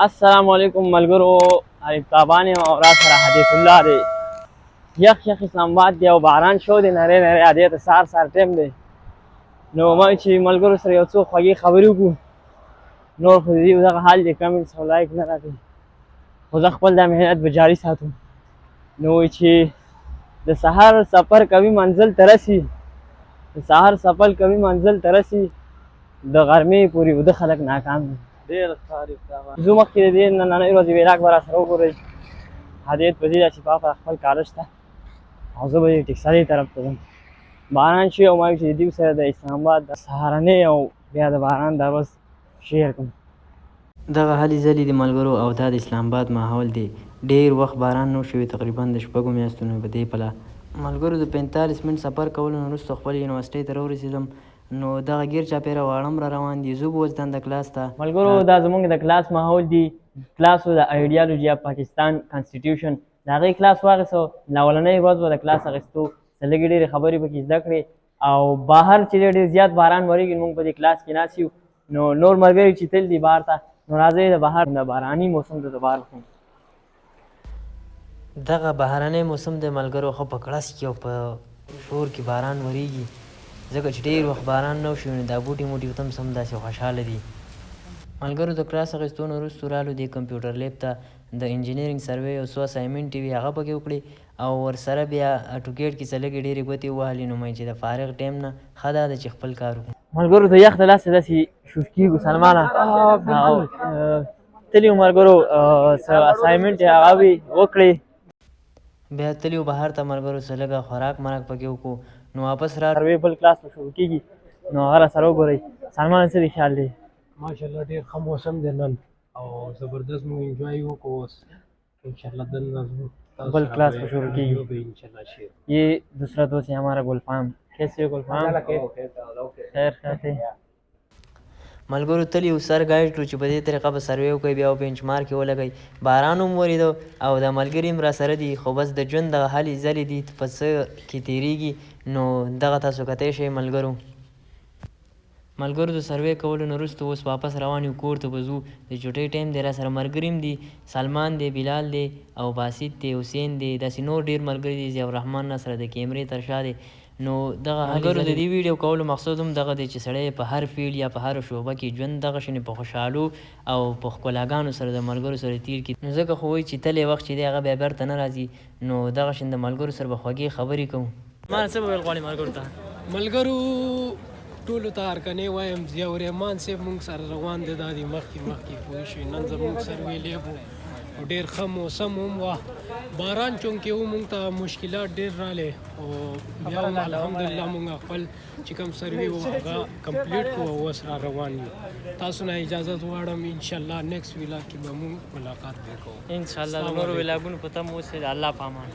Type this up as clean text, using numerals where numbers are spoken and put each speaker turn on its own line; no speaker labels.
السلام علیکم ملګرو، حبیب تابان یم او را سره حدیث الله دی. یخ اسلام آباد دی او باران شو دی نری ادې ته سهار ټیم دی. نو ما چې ملګرو سره یو څو خوږې خبرې وکړو. نور خو د دې دغه حال دی، کمنټس او لایک نه راکوي، خو زه خپل دا محنت به جاري ساتم. نو وایي چې د سهار سفر کوي منزل ته رسي، د سهار سفر کوي منزل ته رسي، د غرمې پورې وده خلک ناکام دي. زه مخکې د دې نننۍ ورځې ویلاګ به راسره وګورئ. هدایت په دې ده چې پاپا خپل کالج ته او زه به یې ټکسالۍ طرف ته ځم. باران شوي او ما ویل چې د دوی سره د اسلام آباد د سهارنۍ او بیا د باران دا ورځ شیر کړم.
دغه هلې ځلې د ملګرو او دا د اسلام آباد ماحول دی. ډېر وخت باران نه شوی، تقریبا د شپږو میاشتونو په دې پله ملګرو د 45 منټ سفر کولو نه وروسته خپل یونیورسټۍ ته راورسېدم. نو دغه ګیر چاپېره واړه را روان دي. زه به اوس دنده کلاس ته.
ملګرو دا زموږ د کلاس ماحول دی. کلاس و د ایډیالوژي اف پاکستان کانسټیټیوشن د هغې کلاس واخیستو. اولنۍ ورځ به د کلاس اخیستو، څه لږې ډېرې خبرې پکې زده کړې. او بهر چې ډېر زیات باران ورېږي موږ په دې کلاس کې ناست یو. نو نور ملګري چې تللي بهر ته، نو راځئ د بهر د باراني موسم ته د بهر وښیم.
دغه بهرنی موسم د ملګرو ښه په کړس کې او په شور کې باران ورېږي، ځکه چې ډېر وخت باران نه وشي نو دا بوټي موټي ورته هم همداسې خوشحاله دي. ملګرو د کلاس اخیستو نه وروستو رالو دې کمپیوټر لیب ته. د انجینرینګ سروې یو څو اسایمنټ وي هغه پکې وکړې او ورسره بیا اټوکیټ کې څه لږې ډېرې ګوتې ووهلې. نو مې چې د فارغ ټایم نه ښه دا ده چې خپل کار وکړو.
ملګرو د یخ د لاسه داسې شوش کېږو سلمانه. تلي وو ملګرو، څه اسایمنټ یې هغه وي وکړې.
بیا تلي وو بهر ته ملګرو، څه لږه خوراک مرک پکې وکړو. نو واپس
سروې بل کلاس به شروع کېږي، نو هغه راسره وګورئ. سلمان څه دی خیال دی؟
ماشاءالله ډېر ښه موسم دی نن او زبردست مو انجوای وکړو. اوس انشاءالله دننه
بل کلاس به شروع کېږي.
انشاءالله شیر
یہ دوسرا دوست ہے ہمارا گلفام. کیسے ہو گلفام؟ خیر خیاطی.
ملګرو تلي یو سر ګایډ کړو چې په دې طریقه به سروې وکړئ، بیا بینچ مارک یې ولګئ. باران هم ورېده او د ملګري هم راسره دي، خو بس د ژوند دغه هلې ځلې دي په څه کې تېرېږي. نو دغه تاسو کتی شئ ملګرو. ملګرو د سروې کولو نه وروسته اوس واپس روان یو کور ته به ځو. د چوټۍ ټایم دی، راسره ملګري هم دي، سلمان دی، بلال دی او باسط دی، حسین دی، داسې نور ډېر ملګري دي. ضیاء الرحمن راسره د کیمرې تر شا دی. نو دغه ملګرو د دې ویډیو کولو مقصد هم دغه دی چې سړی په هر فیلډ یا په هر شعبه کې ژوند دغه شانې په خوشحالو او په ښکلاګانو سره د ملګرو سره تېر کړي. نو ځکه خو وایي چې تللی وخت چې دی هغه بیا بېرته نه راځي. نو دغه شان د ملګرو سره به خوږې خبرې کوو. ما څه به ویل غواړې ملګرو ته؟
ملګرو ټولو ته هرکنۍ وایم، ضیاء الرحمن صاحب مونږ سره روان دی، دا دی مخکې پوه شوې. نن زمونږ سروې لیب و او ډېر ښه موسم هم وه. باران چونکې و مونږ ته مشکلات ډېر رالی او بیا هم الحمدلله مونږ خپل چې کوم سروې و هغه کمپلیټ کړو او اوس را روان یو. تاسو نه اجازت غواړم انشاءالله نیکسټ ویلاګ کې به مونږ ملاقات وکړو.
انشاءالله د نورو ویلاګونو په تمه اوسئ. د الله په امان.